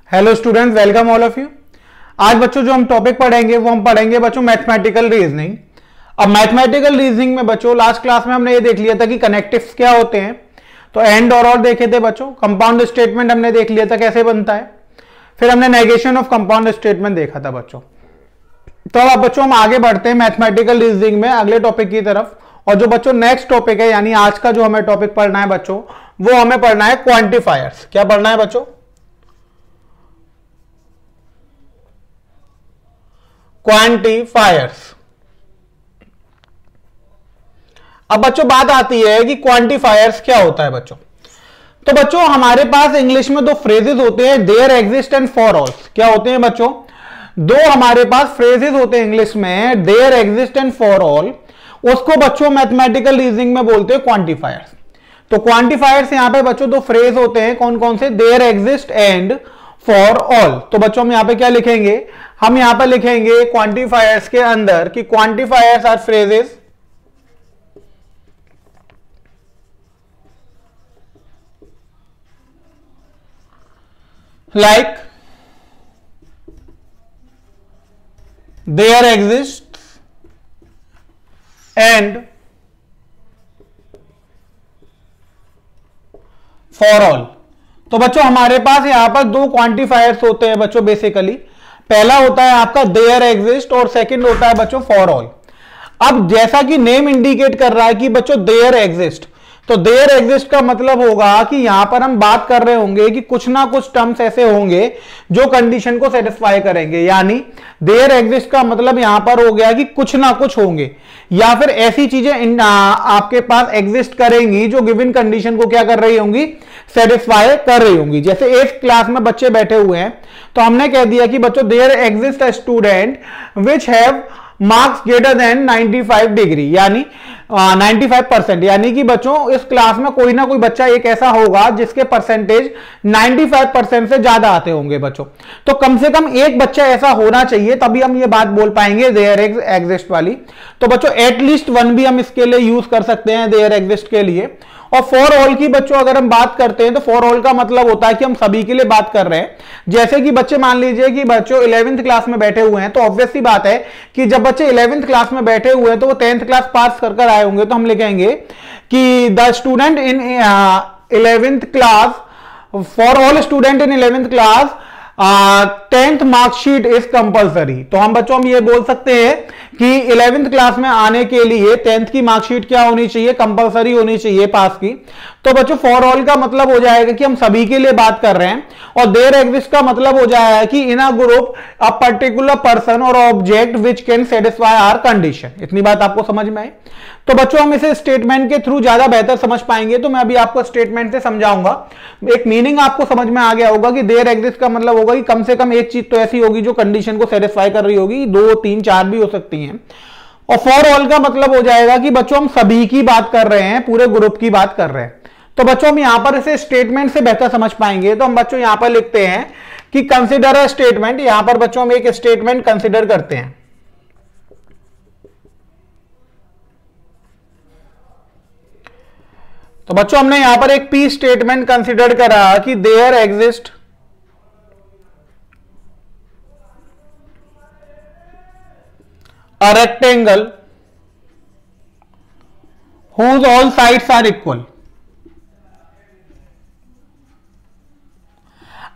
Hello students, welcome all of you. आज बच्चों जो हम टॉपिक पढ़ेंगे वो हम पढ़ेंगे बच्चों मैथमेटिकल रीजनिंग। अब मैथमेटिकल रीजनिंग में बच्चों लास्ट क्लास में हमने ये देख लिया था कि कनेक्टिव्स क्या होते हैं, तो एंड और देखे थे बच्चों। कंपाउंड स्टेटमेंट हमने देख लिया था कैसे बनता है, फिर हमने नेगेशन ऑफ कंपाउंड स्टेटमेंट देखा था बच्चों। तो अब बच्चों हम आगे बढ़ते हैं मैथमेटिकल रीजनिंग में अगले टॉपिक की तरफ। और जो बच्चों नेक्स्ट टॉपिक है यानी आज का जो हमें टॉपिक पढ़ना है बच्चों, वो हमें पढ़ना है क्वांटिफायर्स। क्या पढ़ना है बच्चों? क्वांटिफायर्स। अब बच्चों बात आती है कि क्वांटिफायर्स क्या होता है बच्चों। तो बच्चों हमारे पास इंग्लिश में दो फ्रेजेस होते हैं, there exist and for all. क्या होते हैं बच्चों? दो हमारे पास फ्रेजेस होते हैं इंग्लिश में, there exist and for all. उसको बच्चों मैथमेटिकल रीजनिंग में बोलते हैं क्वांटिफायर्स। तो क्वांटिफायर्स यहां पे बच्चों दो फ्रेज होते हैं, कौन कौन से? There exist and for all. तो बच्चों हम यहां पे क्या लिखेंगे? हम यहां पे लिखेंगे क्वांटिफायर्स के अंदर कि quantifiers are phrases like there exists and for all। तो बच्चों हमारे पास यहां पर दो क्वांटिफायर्स होते हैं बच्चों बेसिकली। पहला होता है आपका देयर एग्जिस्ट और सेकंड होता है बच्चों फॉर ऑल। अब जैसा कि नेम इंडिकेट कर रहा है कि बच्चों देयर एग्जिस्ट, तो देयर एग्जिस्ट का मतलब होगा कि यहां पर हम बात कर रहे होंगे कि कुछ ना कुछ टर्म्स ऐसे होंगे जो कंडीशन को सेटिस्फाई करेंगे। यानी देयर एग्जिस्ट का मतलब यहां पर हो गया कि कुछ ना कुछ होंगे या फिर ऐसी चीजें आपके पास एग्जिस्ट करेंगी जो गिवन कंडीशन को क्या कर रही होंगी? सेटिस्फाई कर रही होंगी। जैसे एक क्लास में बच्चे बैठे हुए हैं तो हमने कह दिया कि बच्चों there exist a student which have marks greater than 95 degree यानी 95%। यानी कि बच्चों इस क्लास में कोई ना कोई बच्चा एक ऐसा होगा जिसके परसेंटेज 95% से ज्यादा आते होंगे बच्चों। तो कम से कम एक बच्चा ऐसा होना चाहिए, तभी हम ये बात बोल पाएंगे देयर एग्जिस्ट वाली। तो बच्चों एटलीस्ट वन भी हम इसके लिए यूज कर सकते हैं देयर एग्जिस्ट के लिए। और फॉर ऑल की बच्चों अगर हम बात करते हैं तो फॉर ऑल का मतलब होता है कि हम सभी के लिए बात कर रहे हैं। जैसे कि बच्चे मान लीजिए कि बच्चों 11th क्लास में बैठे हुए हैं, तो ऑब्वियस सी बात है कि जब बच्चे 11th क्लास में बैठे हुए हैं तो वो 10th क्लास पास कर आए होंगे। तो हम लिखेंगे कि the student in 11th class, for all student in 11th class 10th marksheet is compulsory. तो हम बच्चों हम ये बोल सकते हैं कि 11th क्लास में आने के लिए 10th की मार्कशीट क्या होनी चाहिए? कंपल्सरी होनी चाहिए पास की। तो बच्चों फॉर ऑल का मतलब हो जाएगा कि हम सभी के लिए बात कर रहे हैं। और देयर एग्जिस्ट का मतलब हो जाएगा कि in a group a particular person और object which can satisfy our condition. इतनी बात आपको समझ में आई? तो बच्चों हम इसे स्टेटमेंट के थ्रू ज्यादा बेहतर समझ पाएंगे, तो मैं अभी आपको स्टेटमेंट से समझाऊंगा। एक मीनिंग आपको समझ में आ गया होगा कि देयर एग्जिस्ट का मतलब होगा कि कम से कम एक चीज तो ऐसी होगी जो कंडीशन को सेटिस्फाई कर रही होगी, 2, 3, 4 भी हो सकती हैं। और फॉर ऑल का मतलब हो जाएगा कि बच्चों हम सभी की बात कर रहे हैं, पूरे ग्रुप की बात कर रहे हैं। तो बच्चों हम यहां पर इसे स्टेटमेंट से बेहतर समझ पाएंगे। तो हम बच्चों यहां पर लिखते हैं कि कंसिडर अ स्टेटमेंट। यहां पर बच्चों हम एक स्टेटमेंट कंसिडर करते हैं। तो बच्चों हमने यहां पर एक पी स्टेटमेंट कंसिडर करा कि there exist a rectangle whose all sides are equal।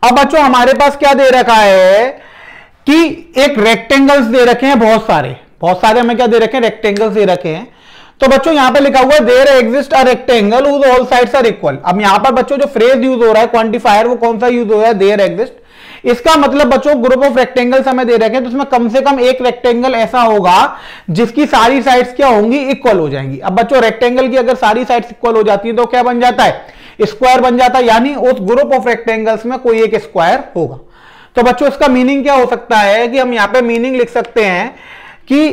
अब बच्चों हमारे पास क्या दे रखा है कि एक रेक्टेंगल्स दे रखे हैं, बहुत सारे हमें क्या दे रखे हैं? रेक्टेंगल्स दे रखे हैं। तो बच्चों यहां पे लिखा हुआ है there exist a rectangle whose all sides are equal. अब यहां पर बच्चों जो फ्रेज यूज हो रहा है क्वांटिफायर, वो कौन सा यूज हो रहा है? There exist. इसका मतलब बच्चों ग्रुप ऑफ रेक्टेंगल्स हमें दे रखे हैं, तो उसमें कम से कम एक रेक्टेंगल ऐसा होगा जिसकी सारी साइड्स क्या होंगी? इक्वल हो जाएंगी। अब बच्चों रेक्टेंगल की अगर सारी साइड्स इक्वल हो जाती है तो क्या बन जाता है? स्क्वायर बन जाता है। यानी उस ग्रुप ऑफ रेक्टेंगल्स में कोई एक स्क्वायर होगा। तो बच्चों इसका मीनिंग क्या हो सकता है कि हम यहां पे मीनिंग लिख सकते हैं कि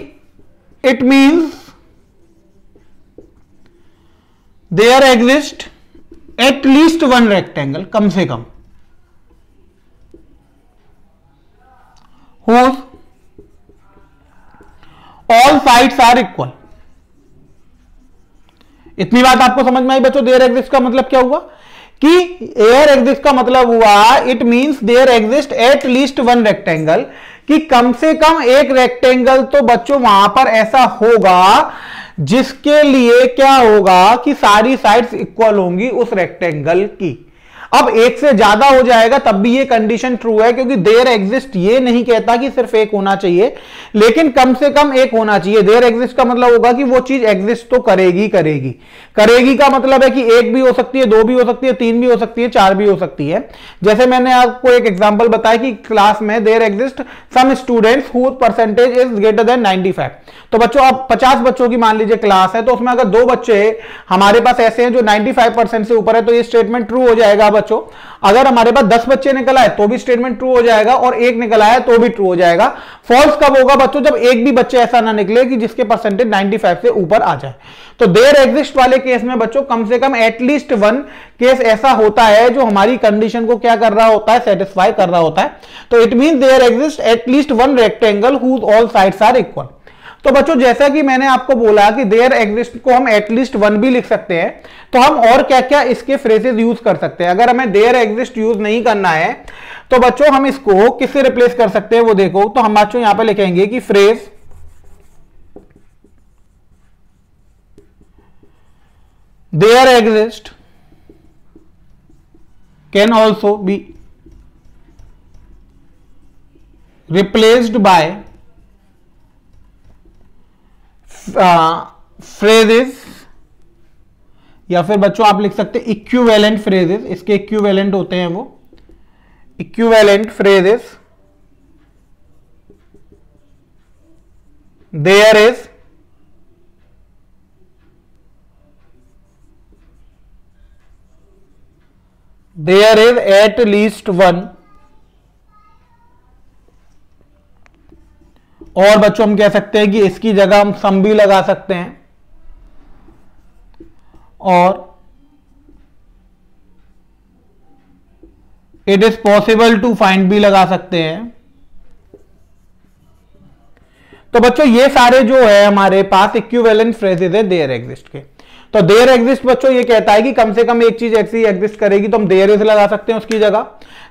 it means there exist at least one rectangle, कम से कम, whose all sides are equal। इतनी बात आपको समझ में आई बच्चों? देयर एग्जिस्ट का मतलब क्या हुआ कि एयर एग्जिस्ट का मतलब हुआ it means there exist at least one rectangle, कि कम से कम एक रेक्टेंगल तो बच्चों वहां पर ऐसा होगा जिसके लिए क्या होगा कि सारी साइड्स इक्वल होंगी उस रेक्टेंगल की। अब एक से ज्यादा हो जाएगा तब भी ये कंडीशन ट्रू है, क्योंकि देयर एग्जिस्ट ये नहीं कहता कि सिर्फ एक होना चाहिए, लेकिन कम से कम एक होना चाहिए। देयर एग्जिस्ट का मतलब होगा कि वो चीज एग्जिस्ट तो करेगी करेगी। करेगी का मतलब है कि एक भी हो सकती है, दो भी हो सकती है, तीन भी हो सकती है, चार भी हो सकती है। जैसे मैंने आपको एक एग्जांपल बताया कि क्लास में there exist some students who percentage is greater than 95। तो बच्चों अब 50 बच्चों की मान लीजिए क्लास है, तो उसमें अगर दो बच्चे हमारे पास ऐसे हैं जो 95% से ऊपर है, तो ये स्टेटमेंट ट्रू हो जाएगा बच्चों। अगर हमारे पास 10 बच्चे निकल आए तो भी स्टेटमेंट ट्रू हो जाएगा, और एक निकल आया तो भी ट्रू हो जाएगा। फॉल्स कब होगा बच्चों? जब एक भी बच्चे ऐसा ना निकले कि जिसके परसेंटेज 95 से ऊपर आ जाए। तो देयर एग्जिस्ट वाले केस में बच्चों कम से कम एटलीस्ट वन केस ऐसा होता है जो हमारी कंडीशन को क्या कर रहा होता है, सेटिस्फाई कर रहा होता है। तो it means there exist at least one rectangle whose all sides are equal. तो बच्चों जैसा कि मैंने आपको बोला कि देयर एग्जिस्ट को हम एटलीस्ट वन भी लिख सकते हैं, तो हम और क्या क्या इसके फ्रेजेस यूज कर सकते हैं। अगर हमें देयर एग्जिस्ट यूज नहीं करना है तो बच्चों हम इसको किससे रिप्लेस कर सकते हैं वो देखो। तो हम बच्चों यहां पे लिखेंगे कि phrase there exist can also be replaced by phrases, या फिर बच्चों आप लिख सकते हैं इक्विवेलेंट फ्रेजेस। इसके इक्विवेलेंट होते हैं वो equivalent phrases. There is at least one, और बच्चों हम कह सकते हैं कि इसकी जगह हम सम भी लगा सकते हैं, और it is possible to find भी लगा सकते हैं। तो बच्चों ये सारे जो है हमारे पास इक्विवेलेंट फ्रेजेस है देयर एग्जिस्ट के। तो देयर एग्जिस्ट बच्चों ये कहता है कि कम से कम एक चीज ऐसी एग्जिस्ट करेगी, तो हम देयर इज लगा सकते हैं उसकी जगह,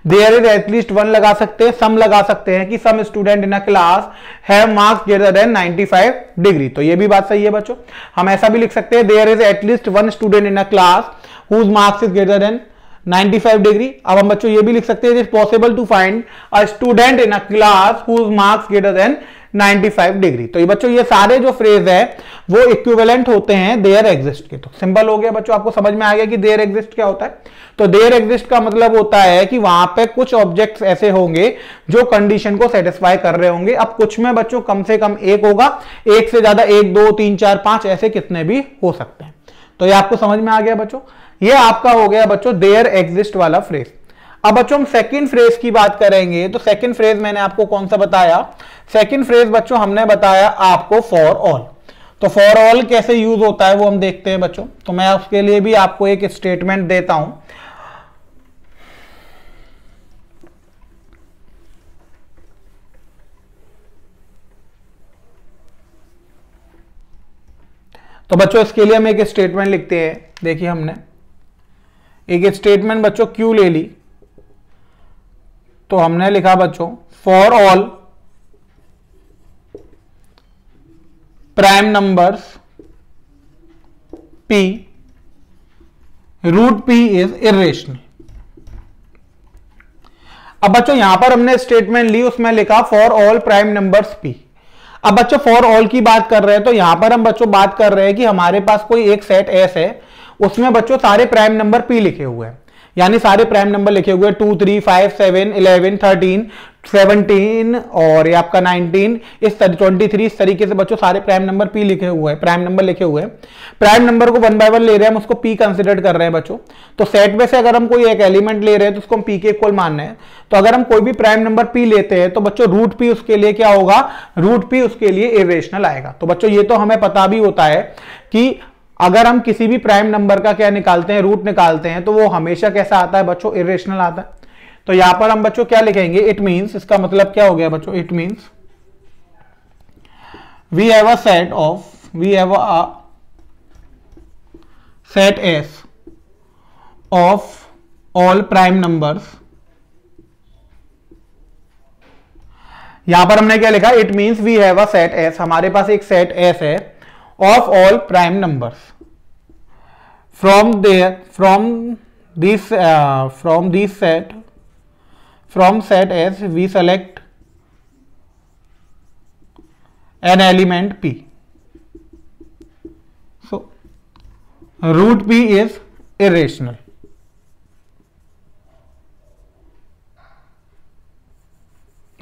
देयर इज एटलीस्ट वन लगा सकते हैं, सम लगा सकते हैं कि some student in a class have marks greater than 95 degree. तो ये भी बात सही है बच्चों। हम ऐसा भी लिख सकते हैं there is at least one student in a class whose marks is greater than 95 degree. अब हम बच्चों ये भी लिख सकते हैं it is possible to find a student in a class whose marks greater than 95 degree. तो ये बच्चों ये सारे जो फ्रेज है वो इक्विवेलेंट होते हैं देयर एग्जिस्ट के। तो सिंपल हो गया बच्चों, आपको समझ में आ गया कि देयर एग्जिस्ट क्या होता है। तो देयर एग्जिस्ट का मतलब होता है कि वहां पे कुछ ऑब्जेक्ट्स ऐसे होंगे जो कंडीशन को सेटिस्फाई कर रहे होंगे। अब कुछ में बच्चों कम से कम एक होगा, एक से ज्यादा 1 2 3 4 5 ऐसे कितने भी हो सकते हैं। तो ये आपको समझ में आ गया बच्चों। ये आपका हो गया बच्चों देयर एग्जिस्ट वाला फ्रेज। अब बच्चों हम सेकंड फ्रेज की बात करेंगे। तो सेकंड फ्रेज मैंने आपको कौन सा बताया? सेकंड फ्रेज बच्चों हमने बताया आपको फॉर ऑल। तो फॉर ऑल कैसे यूज होता है वो हम देखते हैं बच्चों। तो मैं उसके लिए भी आपको एक स्टेटमेंट देता हूं। तो बच्चों इसके लिए हम एक स्टेटमेंट लिखते हैं। देखिए हमने एक स्टेटमेंट बच्चों क्यू ले ली, तो हमने लिखा बच्चों for all prime numbers p root p is irrational. अब बच्चों यहां पर हमने स्टेटमेंट ली, उसमें लिखा for all prime numbers p। अब बच्चों फॉर ऑल की बात कर रहे हैं, तो यहां पर हम बच्चों बात कर रहे हैं कि हमारे पास कोई एक सेट S है, उसमें बच्चों सारे प्राइम नंबर p लिखे हुए हैं, यानी सारे प्राइम नंबर लिखे हुए 2 3 5 7 11 13 17 और ये आपका 19 इस 23 इस तरीके से बच्चों सारे प्राइम नंबर p लिखे हुए हैं, प्राइम नंबर लिखे हुए हैं। प्राइम नंबर को 1 बाय 1 ले रहे हैं, हम उसको p कंसिडर कर रहे हैं बच्चों। तो सेट में से अगर हम कोई एक एलिमेंट ले रहे हैं तो उसको हम p के इक्वल मानना है। तो अगर हम कोई भी प्राइम नंबर p लेते हैं तो बच्चों रूट p उसके लिए क्या होगा? रूट p उसके लिए इरेशनल आएगा। तो बच्चों ये तो हमें पता भी होता है कि अगर हम किसी भी प्राइम नंबर का क्या निकालते हैं, रूट निकालते हैं, तो वो हमेशा कैसा आता है बच्चों? इरेशनल आता है। तो यहां पर हम बच्चों क्या लिखेंगे? इट मींस, इसका मतलब क्या हो गया बच्चों? It means we have a set of, we have a set S of all prime numbers, यहां पर हमने क्या लिखा, it means we have a set S, हमारे पास एक सेट एस है of all prime numbers from set S we select an element p, so root p is irrational.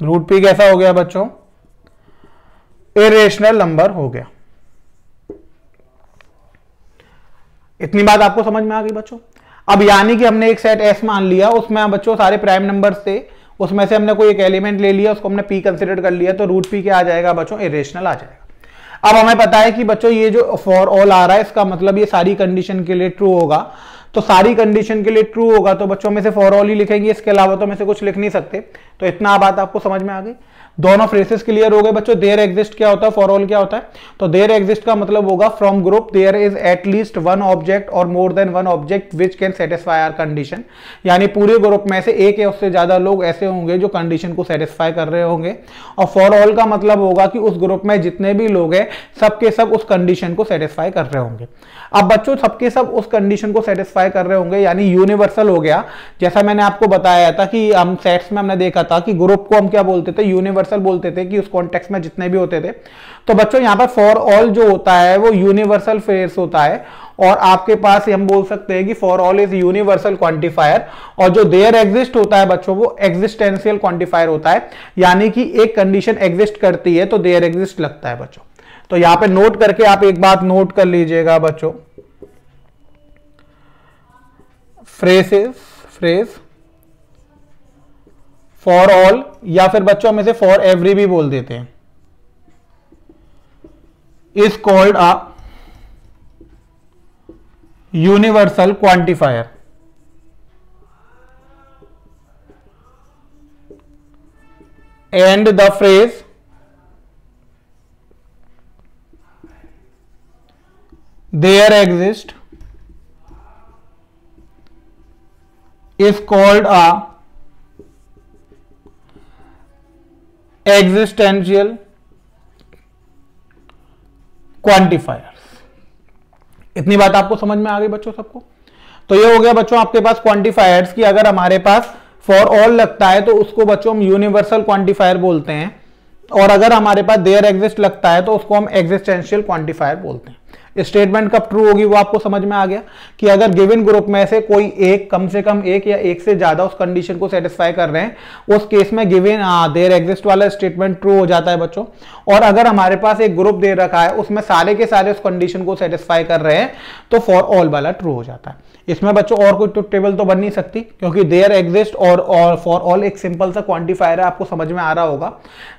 Root P कैसा हो गया बच्चों, इरेशनल नंबर हो गया। इतनी बात आपको समझ में आ गई बच्चों। अब यानी कि हमने एक सेट एस मान लिया, उसमें बच्चों सारे प्राइम नंबर्स थे, उसमें से हमने कोई एक एलिमेंट ले लिया, उसको हमने पी कंसिडर कर लिया, तो रूट पी क्या आ जाएगा बच्चों, इरेशनल आ जाएगा। अब हमें पता है कि बच्चों ये जो फॉर ऑल आ रहा है, इसका मतलब ये सारी कंडीशन के लिए ट्रू होगा, तो सारी कंडीशन के लिए ट्रू होगा तो बच्चों में से फॉर ऑल ही लिखेंगे, इसके अलावा तो में से कुछ लिख नहीं सकते। तो इतना बात आपको समझ में आ गई, दोनों फ्रेसेस क्लियर हो गए बच्चों। देयर एग्जिस्ट क्या होता है, फॉर ऑल क्या होता है, तो देयर एग्जिस्ट का मतलब होगा from group there is at least one object और more than one object which can satisfy our condition, यानी पूरे ग्रुप में से एक या उससे ज्यादा लोग ऐसे होंगे जो कंडीशन को सेटिस्फाई कर रहे होंगे। और फॉर ऑल का मतलब होगा कि उस ग्रुप में जितने भी लोग हैं सबके सब उस कंडीशन को सेटिस्फाई कर रहे होंगे। अब बच्चों सबके सब उस कंडीशन को सेटिस्फाई कर रहे होंगे यानी यूनिवर्सल हो गया। जैसा मैंने आपको बताया था कि हम सेट्स में हमने देखा था कि ग्रुप को हम क्या बोलते थे, यूनिवर्सल बोलते थे, कि उस कॉन्टेक्स्ट में जितने भी होते थे। तो बच्चों यहां पर फॉर ऑल जो होता है वो यूनिवर्सल फ्रेज होता है, और आपके पास हम बोल सकते हैं कि for all is universal quantifier, और जो देयर एग्जिस्ट होता है बच्चों वो एग्जिस्टेंशियल क्वांटिफायर होता है, यानी कि एक कंडीशन एग्जिस्ट करती है तो देयर एग्जिस्ट लगता है बच्चों। तो यहां पे नोट करके आप एक बात नोट कर लीजिएगा बच्चों, फ्रेज फॉर ऑल, या फिर बच्चों में से फॉर एवरी भी बोल देते हैं, is called a universal quantifier. And the phrase there exist is called a existential quantifiers। इतनी बात आपको समझ में आ गई बच्चों सबको। तो ये हो गया बच्चों आपके पास क्वांटिफायर्स की, अगर हमारे पास फॉर ऑल लगता है तो उसको बच्चों हम यूनिवर्सल क्वांटिफायर बोलते हैं, और अगर हमारे पास देयर एग्जिस्ट लगता है तो उसको हम एग्जिस्टेंशियल क्वांटिफायर बोलते हैं। स्टेटमेंट कब ट्रू होगी वो आपको समझ में आ गया कि अगर गिवन ग्रुप में से कोई एक, कम से कम एक या एक से ज्यादा उस कंडीशन को सेटिस्फाई कर रहे हैं, उस केस में गिवन देयर एग्जिस्ट वाला स्टेटमेंट ट्रू हो जाता है बच्चों। और अगर हमारे पास एक ग्रुप दे रखा है उसमें सारे के सारे उस कंडीशन को सेटिस्फाई कर रहे हैं तो फॉर ऑल वाला ट्रू हो जाता है। इसमें बच्चों और कोई ट्रुथ टेबल तो बन नहीं सकती, क्योंकि देयर एग्जिस्ट और फॉर ऑल एक सिंपल सा क्वांटिफायर है, आपको समझ में आ रहा होगा।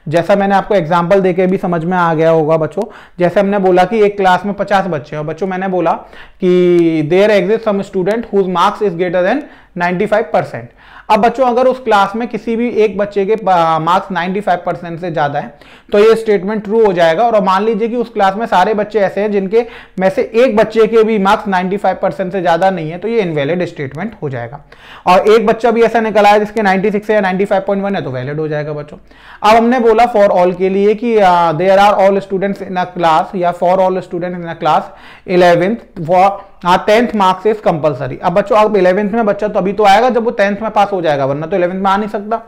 जैसा मैंने आपको एग्जांपल देके भी समझ में आ गया होगा बच्चों। जैसे हमने बोला कि एक क्लास में 50 बच्चे हैं, और बच्चों मैंने बोला कि there exist some student whose marks is greater than 95%। अब बच्चों अगर उस क्लास में किसी भी एक बच्चे के मार्क्स 95% से ज्यादा है तो ये स्टेटमेंट ट्रू हो जाएगा। और मान लीजिए कि उस क्लास में सारे बच्चे ऐसे हैं जिनके में से एक बच्चे के भी मार्क्स 95% से ज्यादा नहीं है, तो ये इनवैलिड स्टेटमेंट हो जाएगा। और एक बच्चा भी ऐसा निकला है जिसके 96 है या 95.1 है तो वैलिड हो जाएगा बच्चों। अब हमने बोला फॉर ऑल के लिए कि there are all students in a class, या for all student in a class 11th for 10th marks is compulsory. अब बच्चों अब 11th में बच्चा तो अभी तो आएगा जब वो 10th में पास हो जाएगा, वरना तो 11th में आ नहीं सकता।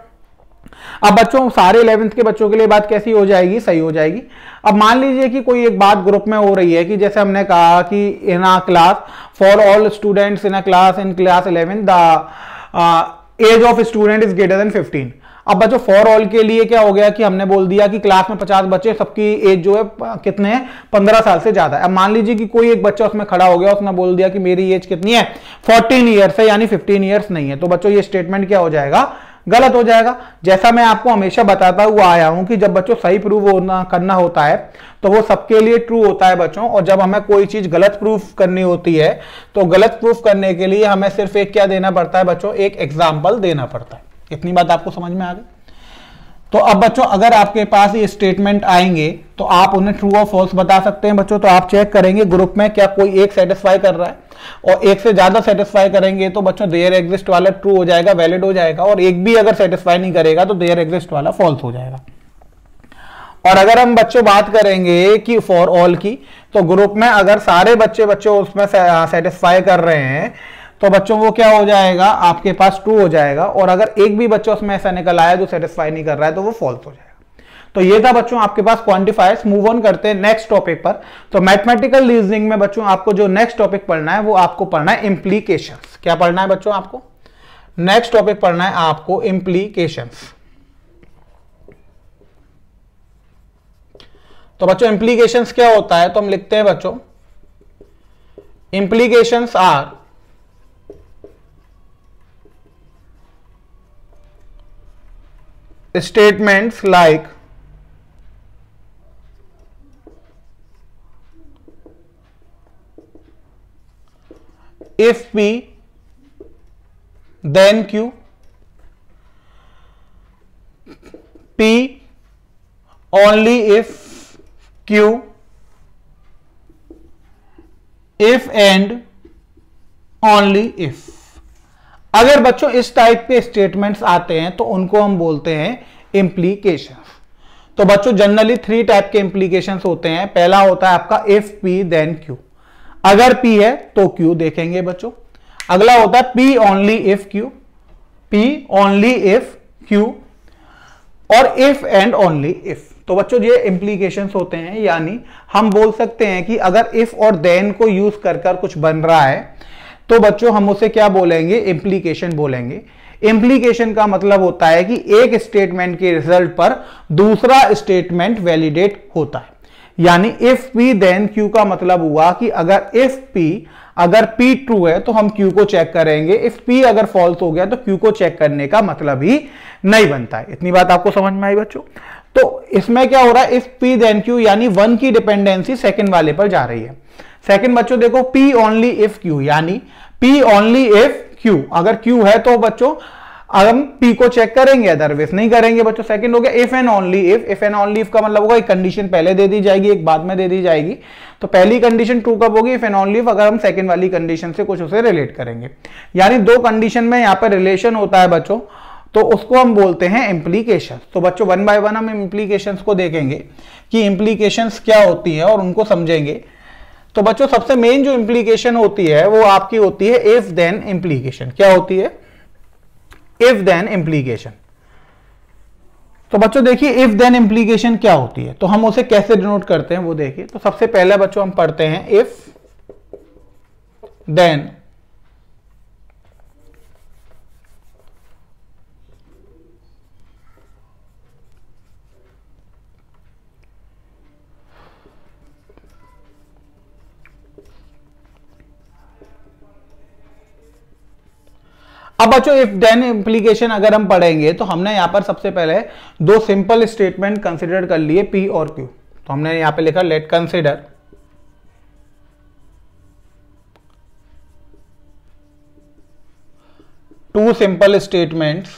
अब बच्चों सारे 11th के बच्चों के लिए बात कैसी हो जाएगी, सही हो जाएगी। अब मान लीजिए कि कोई एक बात ग्रुप में हो रही है कि जैसे हमने कहा कि in a class for all students in a class in class 11 the age of student is greater than 15। अब बच्चों फॉर ऑल के लिए क्या हो गया कि हमने बोल दिया कि क्लास में 50 बच्चे, सबकी एज जो है कितने हैं, 15 साल से ज्यादा है। अब मान लीजिए कि कोई एक बच्चा उसमें खड़ा हो गया, उसने बोल दिया कि मेरी एज कितनी है, 14 ईयर्स है, यानी 15 ईयर्स नहीं है, तो बच्चों ये स्टेटमेंट क्या हो जाएगा, गलत हो जाएगा। जैसा मैं आपको हमेशा बताता हुआ आया हूं कि जब बच्चों सही प्रूव करना होता है तो वो सबके लिए ट्रू होता है बच्चों, और जब हमें कोई चीज गलत प्रूफ करनी होती है तो गलत प्रूफ करने के लिए हमें सिर्फ एक क्या देना पड़ता है बच्चों, एक एग्जाम्पल देना पड़ता है। इतनी बात आपको समझ में आ गई। तो अब बच्चों अगर आपके पास ये स्टेटमेंट आएंगे तो आप उन्हें ट्रू और फॉल्स बता सकते हैं बच्चों। तो आप चेक करेंगे ग्रुप में क्या कोई एक सेटिस्फाई कर रहा है, और एक से ज्यादा सेटिस्फाई करेंगे तो बच्चों देयर एग्जिस्ट वाला ट्रू हो जाएगा, वैलिड हो जाएगा, और एक भी अगर सेटिस्फाई नहीं करेगा तो देयर एग्जिस्ट वाला फॉल्स हो जाएगा। और अगर हम बच्चों बात करेंगे कि फॉर ऑल की, तो ग्रुप में अगर सारे बच्चे उसमें सेटिस्फाई कर रहे हैं तो बच्चों वो क्या हो जाएगा, आपके पास ट्रू हो जाएगा। और अगर एक भी बच्चा उसमें ऐसा निकल आया जो सेटिस्फाई नहीं कर रहा है तो वो फॉल्स हो जाएगा। तो ये था बच्चों आपके पास क्वांटिफायर्स। मूव ऑन करते हैं नेक्स्ट टॉपिक पर। तो मैथमेटिकल रीजनिंग में बच्चों आपको जो नेक्स्ट टॉपिक पढ़ना है वो आपको पढ़ना है इंप्लीकेशंस। क्या पढ़ना है बच्चों आपको? नेक्स्ट टॉपिक पढ़ना है आपको इंप्लीकेशंस। तो बच्चों इंप्लीकेशंस क्या होता है, तो हम लिखते हैं बच्चों implications are statements like if P then Q, P only if Q, if and only if। अगर बच्चों इस टाइप के स्टेटमेंट्स आते हैं तो उनको हम बोलते हैं इंप्लीकेशंस। तो बच्चों जनरली 3 टाइप के इंप्लीकेशंस होते हैं। पहला होता है आपका इफ पी देन क्यू, अगर पी है तो क्यू देखेंगे बच्चों। अगला होता है P only if Q, P only if Q, और इफ एंड ओनली इफ। तो बच्चों ये इंप्लीकेशंस होते हैं, यानी हम बोल सकते हैं कि अगर इफ और देन को यूज कर कुछ बन रहा है तो बच्चों हम उसे क्या बोलेंगे, इंप्लीकेशन बोलेंगे। इंप्लीकेशन का मतलब होता है कि एक स्टेटमेंट के रिजल्ट पर दूसरा स्टेटमेंट वैलिडेट होता है। यानी इफ पी देन क्यू का मतलब हुआ कि अगर पी ट्रू है तो हम क्यू को चेक करेंगे, इफ पी अगर फॉल्स हो गया तो क्यू को चेक करने का मतलब ही नहीं बनता है। इतनी बात आपको समझ में आई बच्चों? तो इसमें क्या हो रहा है, इफ पी देन क्यू यानी 1 की डिपेंडेंसी सेकंड वाले पर जा रही है। सेकंड बच्चों देखो पी ओनली इफ क्यू, यानी पी ओनली इफ क्यू, अगर क्यू है तो बच्चों हम पी को चेक करेंगे, अदरवाइज नहीं करेंगे बच्चों। सेकंड हो गया if and only if. If and only if का मतलब होगा एक कंडीशन पहले दे दी जाएगी, एक बाद में दे दी जाएगी। तो पहली कंडीशन ट्रू कब होगी, इफ एंड ओनली इफ, अगर हम सेकंड वाली कंडीशन से कुछ उसे रिलेट करेंगे। यानी 2 कंडीशन में यहां पर रिलेशन होता है बच्चों, तो उसको हम बोलते हैं इंप्लीकेशन। तो बच्चों 1 बाय 1 हम इंप्लीकेशंस को देखेंगे कि इंप्लीकेशंस क्या होती है और उनको समझेंगे। तो बच्चों सबसे मेन जो इंप्लीकेशन होती है वो आपकी होती है इफ देन इंप्लीकेशन। क्या होती है? If then implication. तो बच्चों देखिए इफ देन इंप्लीकेशन क्या होती है, तो हम उसे कैसे डिनोट करते हैं वो देखिए। तो सबसे पहले बच्चों हम पढ़ते हैं इफ देन अब बच्चों इफ देन इंप्लीकेशन अगर हम पढ़ेंगे तो हमने यहां पर सबसे पहले 2 सिंपल स्टेटमेंट कंसीडर कर लिए, पी और क्यू। तो हमने यहां पे लिखा let consider two simple statements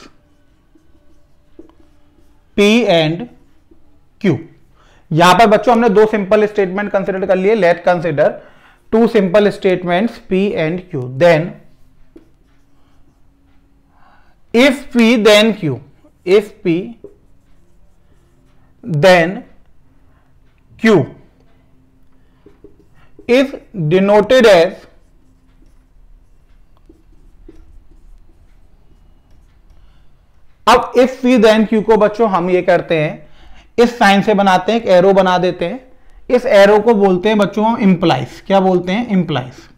P and Q. यहां पर बच्चों हमने 2 सिंपल स्टेटमेंट कंसीडर कर लिए। Let consider two simple statements P and Q, then if P then Q, if P then Q is denoted as अब if P then Q को बच्चों हम ये करते हैं, इस साइन से बनाते हैं, एक एरो बना देते हैं। इस एरो को बोलते हैं बच्चों हम इंप्लाइज। क्या बोलते हैं? इंप्लाइज।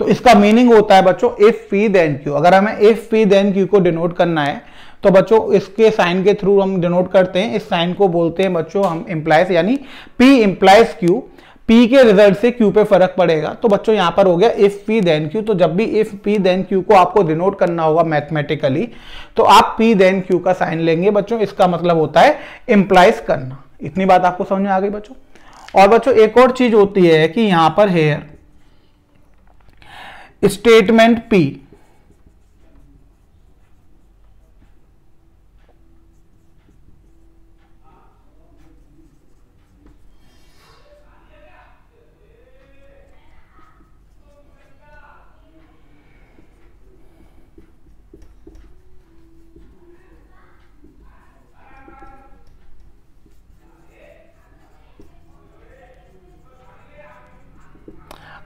तो इसका मीनिंग होता है बच्चों इफ पी देन क्यू। अगर हमें इफ पी देन क्यू को डिनोट करना है तो बच्चों इसके साइन के थ्रू हम डिनोट करते हैं। इस साइन को बोलते हैं बच्चों हम इंप्लाइज, यानी पी इंप्लाइज क्यू। पी के रिजल्ट से क्यू पे फर्क पड़ेगा। तो बच्चों यहां पर हो गया इफ पी देन क्यू। तो जब भी इफ पी देन क्यू को आपको डिनोट करना होगा मैथमेटिकली तो आप पी देन क्यू का साइन लेंगे बच्चों। इसका मतलब होता है इंप्लाइज करना। इतनी बात आपको समझ में आ गई बच्चों? और बच्चों एक और चीज होती है कि यहां पर हेयर स्टेटमेंट P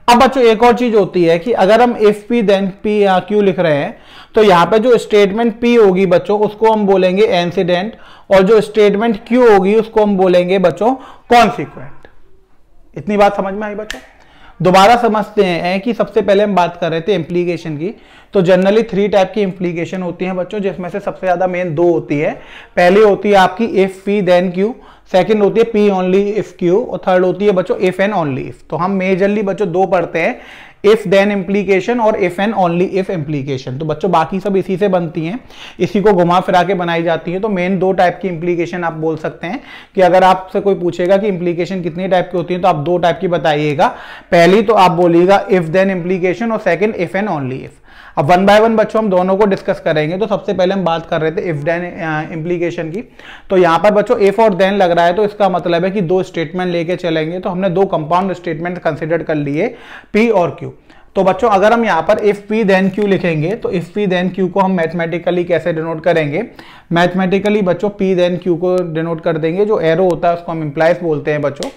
अब बच्चों एक और चीज होती है कि अगर हम इफ पी देन पी या क्यू लिख रहे हैं तो यहां पे जो स्टेटमेंट पी होगी बच्चों उसको हम बोलेंगे एंसीडेंट, और जो स्टेटमेंट क्यू होगी उसको हम बोलेंगे बच्चों कॉन्सिक्वेंट। इतनी बात समझ में आई बच्चों? दोबारा समझते हैं कि सबसे पहले हम बात कर रहे थे इंप्लीकेशन की। तो जनरली 3 टाइप की इंप्लीकेशन होती हैं बच्चों, जिसमें से सबसे ज्यादा मेन 2 होती है। पहली होती है आपकी if P then Q, second होती है पी ओनली इफ क्यू, और थर्ड होती है बच्चों इफ एंड ओनली इफ। तो हम मेजरली बच्चों 2 पढ़ते हैं, इफ देन इंप्लीकेशन और if and only if implication. तो बच्चों बाकी सब इसी से बनती हैं, इसी को घुमा फिरा के बनाई जाती है। तो मेन 2 टाइप की इंप्लीकेशन आप बोल सकते हैं कि अगर आपसे कोई पूछेगा कि इंप्लीकेशन कितनी टाइप की होती है तो आप 2 टाइप की बताइएगा। पहली तो आप बोलिएगा इफ देन इंप्लीकेशन और second if and only if. अब 1 बाय 1 बच्चों हम दोनों को डिस्कस करेंगे। तो सबसे पहले हम बात कर रहे थे इफ देन इंप्लीकेशन की। तो यहां पर बच्चों इफ और देन लग रहा है, तो इसका मतलब है कि 2 स्टेटमेंट लेके चलेंगे। तो हमने 2 कंपाउंड स्टेटमेंट कंसिडर कर लिए, पी और क्यू। तो बच्चों अगर हम यहां पर इफ पी देन क्यू लिखेंगे तो इफ पी देन क्यू को हम मैथमेटिकली कैसे डिनोट करेंगे? मैथमेटिकली बच्चों पी देन क्यू को डिनोट कर देंगे, जो एरो होता है उसको हम इंप्लाइज बोलते हैं बच्चों।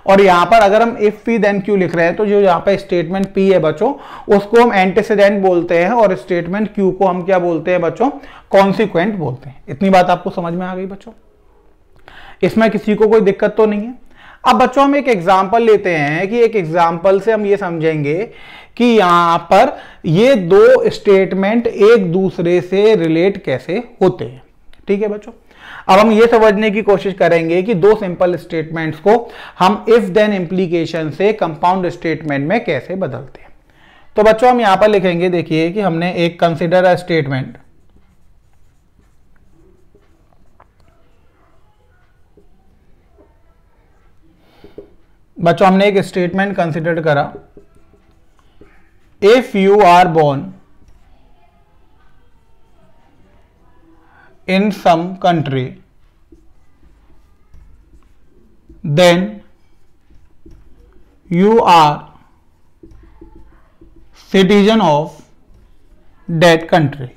और यहां पर अगर हम इफ पी देन क्यू लिख रहे हैं तो जो यहां पर स्टेटमेंट पी है बच्चों उसको हम एंटीसीडेंट बोलते हैं, और स्टेटमेंट क्यू को हम क्या बोलते हैं बच्चों? कॉन्सिक्वेंट बोलते हैं। इतनी बात आपको समझ में आ गई बच्चों? इसमें किसी को कोई दिक्कत तो नहीं है? अब बच्चों हम एक एग्जाम्पल लेते हैं कि एक एग्जाम्पल से हम ये समझेंगे कि यहां पर ये 2 स्टेटमेंट एक दूसरे से रिलेट कैसे होते हैं। ठीक है बच्चों, अब हम ये समझने की कोशिश करेंगे कि 2 सिंपल स्टेटमेंट्स को हम इफ देन इंप्लीकेशन से कंपाउंड स्टेटमेंट में कैसे बदलते हैं। तो बच्चों हम यहां पर लिखेंगे, देखिए कि हमने एक कंसिडर अ स्टेटमेंट, बच्चों हमने एक स्टेटमेंट कंसिडर करा, if you are born in some country then you are citizen of that country।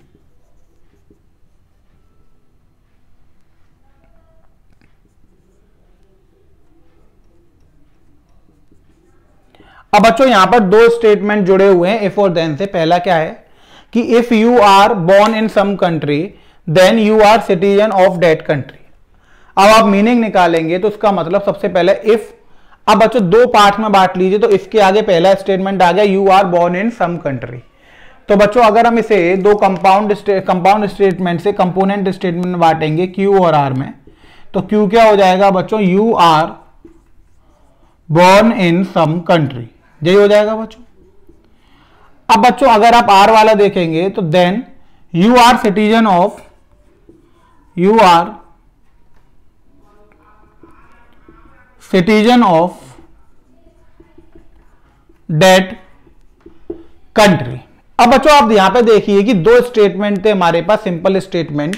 अब बच्चों यहां पर 2 स्टेटमेंट जुड़े हुए हैं इफ और देन से। पहला क्या है कि if you are born in some country then you are citizen of that country. अब आप मीनिंग निकालेंगे तो उसका मतलब सबसे पहले इफ, अब बच्चों 2 पार्ट में बांट लीजिए। तो इसके आगे पहला स्टेटमेंट आ गया you are born in some country. तो बच्चों अगर हम इसे 2 कंपाउंड स्टेटमेंट से कंपोनेंट स्टेटमेंट में बांटेंगे क्यू और आर में, तो क्यू क्या हो जाएगा बच्चों? You are born in some country, यही हो जाएगा बच्चों। अब बच्चों अगर आप आर वाला देखेंगे तो then you are citizen of, you are citizen of that country। अब बच्चों आप यहां पे देखिए कि 2 स्टेटमेंट थे हमारे पास, सिंपल स्टेटमेंट।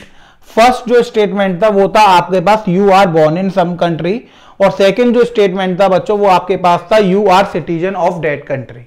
फर्स्ट जो स्टेटमेंट था वो था आपके पास you are born in some country, और सेकंड जो स्टेटमेंट था बच्चों वो आपके पास था you are citizen of that country.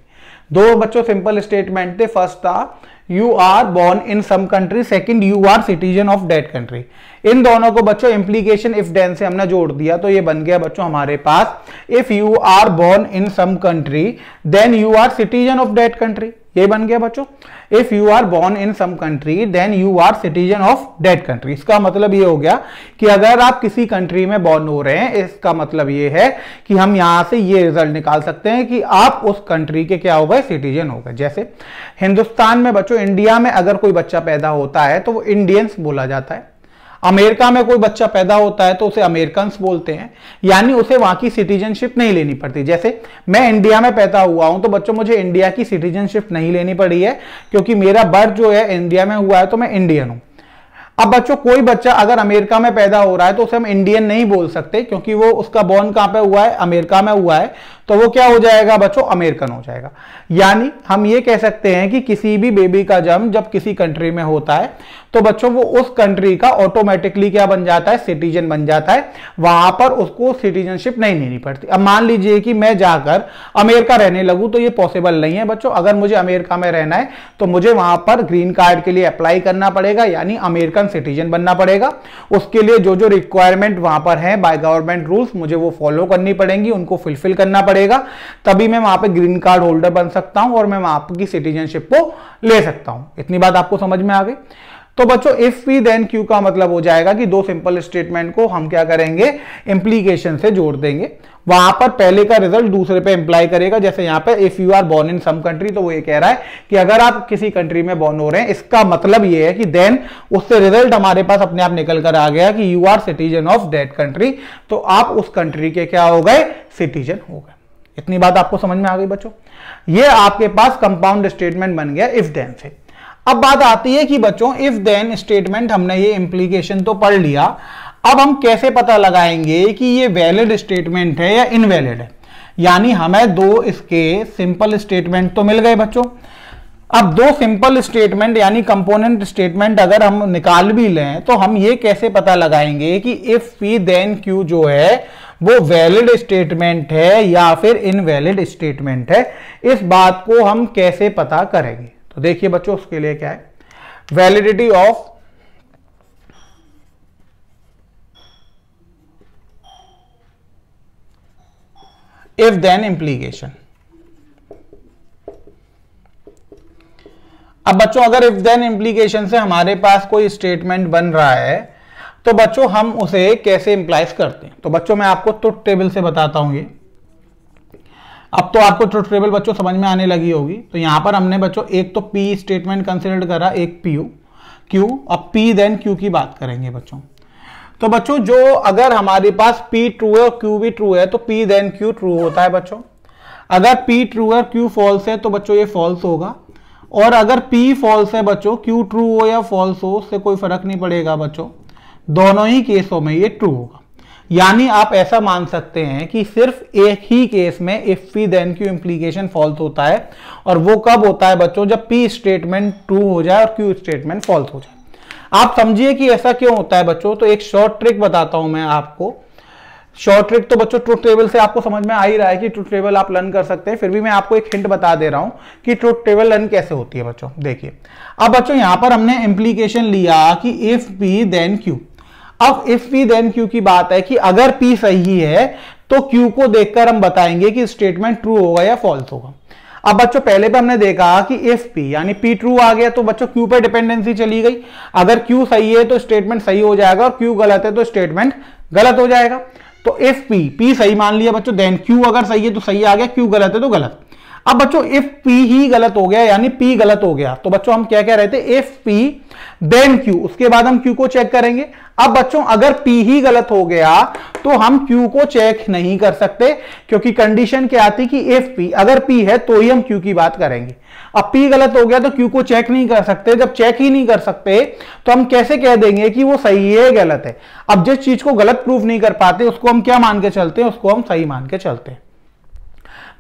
2 बच्चों सिंपल स्टेटमेंट थे, फर्स्ट था you are born in some country, second you are citizen of that country. इन दोनों को बच्चों इंप्लीकेशन इफ देन से हमने जोड़ दिया, तो ये बन गया बच्चों हमारे पास if you are born in some country then you are citizen of that country. ये बन गया बच्चों if you are born in some country then you are citizen of that country. इसका मतलब ये हो गया कि अगर आप किसी कंट्री में बॉर्न हो रहे हैं, इसका मतलब ये है कि हम यहां से ये रिजल्ट निकाल सकते हैं कि आप उस कंट्री के क्या हो गए? सिटीजन हो गए। जैसे हिंदुस्तान में बच्चों, इंडिया में अगर कोई बच्चा पैदा होता है तो वो इंडियंस बोला जाता है। अमेरिका में कोई बच्चा पैदा होता है तो उसे अमेरिकन्स बोलते हैं, यानी उसे वहां की सिटीजनशिप नहीं लेनी पड़ती। जैसे मैं इंडिया में पैदा हुआ हूं तो बच्चों मुझे इंडिया की सिटीजनशिप नहीं लेनी पड़ी है, क्योंकि मेरा बर्थ जो है इंडिया में हुआ है तो मैं इंडियन हूं। अब बच्चों कोई बच्चा अगर अमेरिका में पैदा हो रहा है तो उसे हम इंडियन नहीं बोल सकते, क्योंकि वो उसका बॉर्न कहां पे हुआ है? अमेरिका में हुआ है, तो वो क्या हो जाएगा बच्चों? अमेरिकन हो जाएगा। यानी हम ये कह सकते हैं कि किसी भी बेबी का जन्म जब किसी कंट्री में होता है तो बच्चों वो उस कंट्री का ऑटोमेटिकली क्या बन जाता है, सिटीजन बन जाता है, वहां पर उसको सिटीजनशिप नहीं लेनी पड़ती। अब मान लीजिए कि मैं जाकर अमेरिका रहने लगूं, तो ये पॉसिबल नहीं है बच्चों। अगर मुझे अमेरिका में रहना है तो मुझे वहां पर ग्रीन कार्ड के लिए अप्लाई करना पड़ेगा, यानी अमेरिकन सिटीजन बनना पड़ेगा। उसके लिए जो जो रिक्वायरमेंट वहां पर है बाय गवर्नमेंट रूल्स, मुझे वो फॉलो करनी पड़ेंगी, उनको फुलफिल करना पड़ेगा, तभी मैं वहां पे ग्रीन कार्ड होल्डर बन सकता हूं और मैं वहां की सिटीजनशिप को ले सकता हूं। इतनी बात आपको समझ में आ गई। तो बच्चों इफ पी देन क्यू का मतलब हो जाएगा कि दो सिंपल स्टेटमेंट को हम क्या करेंगे, इंप्लीकेशन से जोड़ देंगे। वहां पर पहले का रिजल्ट दूसरे पे इंप्लाई करेगा। जैसे यहां पे if you are born in some country, तो वो ये कह रहा है कि अगर आप किसी कंट्री में बोर्न हो रहे हैं, इसका मतलब ये है कि देन उससे रिजल्ट हमारे पास अपने आप निकल कर आ गया कि you are citizen of that country, तो आप उस कंट्री के क्या हो गए, सिटीजन हो गए। इतनी बात आपको समझ में आ गई बच्चों। ये आपके पास कंपाउंड स्टेटमेंट बन गया इफ देन से। अब बात आती है कि बच्चों इफ देन स्टेटमेंट, हमने ये इंप्लीकेशन तो पढ़ लिया, अब हम कैसे पता लगाएंगे कि ये वैलिड स्टेटमेंट है या इनवैलिड है। यानी हमें दो इसके सिंपल स्टेटमेंट तो मिल गए बच्चों। अब दो सिंपल स्टेटमेंट यानी कंपोनेंट स्टेटमेंट अगर हम निकाल भी लें, तो हम ये कैसे पता लगाएंगे कि इफ पी देन क्यू जो है वो वैलिड स्टेटमेंट है या फिर इनवैलिड स्टेटमेंट है। इस बात को हम कैसे पता करेंगे, तो देखिए बच्चों उसके लिए क्या है, validity of if then implication. अब बच्चों अगर इफ देन इंप्लीकेशन से हमारे पास कोई स्टेटमेंट बन रहा है, तो बच्चों हम उसे कैसे इंप्लाइज करते हैं। तो बच्चों मैं आपको ट्रुथ टेबल से बताता हूं ये। अब तो आपको ट्रुथ टेबल बच्चों समझ में आने लगी होगी। तो यहां पर हमने बच्चों एक तो पी स्टेटमेंट कंसिडर करा, एक पी क्यू। अब पी देन क्यू की बात करेंगे बच्चों। तो बच्चों जो अगर हमारे पास पी ट्रू है और क्यू भी ट्रू है, तो पी देन क्यू ट्रू होता है बच्चों। अगर पी ट्रू है और क्यू फॉल्स है, तो बच्चों ये फॉल्स होगा। और अगर पी फॉल्स है बच्चों, क्यू ट्रू हो या फॉल्स हो, उससे कोई फर्क नहीं पड़ेगा बच्चों, दोनों ही केसों में ये ट्रू होगा। यानी आप ऐसा मान सकते हैं कि सिर्फ एक ही केस में if P then Q implication false होता है, और वो कब होता है बच्चों, जब पी स्टेटमेंट ट्रू हो जाए और क्यू स्टेटमेंट फॉल्स हो जाए। आप समझिए कि ऐसा क्यों होता है बच्चों। तो एक शॉर्ट ट्रिक बताता हूं मैं आपको। शॉर्ट ट्रिक तो बच्चों ट्रुथ टेबल से आपको समझ में आ ही रहा है कि ट्रुथ टेबल आप लर्न कर सकते हैं, फिर भी मैं आपको एक हिंट बता दे रहा हूं कि ट्रुथ टेबल लर्न कैसे होती है बच्चों। देखिए अब बच्चों यहां पर हमने इंप्लीकेशन लिया कि इफ पी देन क्यू। अब इफ पी देन क्यू की बात है कि अगर पी सही है तो क्यू को देखकर हम बताएंगे कि स्टेटमेंट ट्रू होगा या फॉल्स होगा। अब बच्चों पहले पे हमने देखा कि इफ पी यानी पी ट्रू आ गया, तो बच्चों क्यू पे डिपेंडेंसी चली गई। अगर क्यू सही है तो स्टेटमेंट सही हो जाएगा, और क्यू गलत है तो स्टेटमेंट गलत हो जाएगा। तो इफ पी सही मान लिया बच्चों, देन क्यू अगर सही है तो सही आ गया, क्यू गलत है तो गलत। अब बच्चों इफ पी ही गलत हो गया यानी पी गलत हो गया, तो बच्चों हम क्या कह रहे थे, इफ पी देन क्यू, उसके बाद हम क्यू को चेक करेंगे। अब बच्चों अगर पी ही गलत हो गया तो हम क्यू को चेक नहीं कर सकते, क्योंकि कंडीशन क्या आती कि इफ पी, अगर पी है तो ही हम क्यू की बात करेंगे। अब पी गलत हो गया तो क्यू को चेक नहीं कर सकते। जब चेक ही नहीं कर सकते तो हम कैसे कह देंगे कि वो सही है गलत है। अब जिस चीज को गलत प्रूफ नहीं कर पाते उसको हम क्या मान के चलते हैं, उसको हम सही मान के चलते हैं।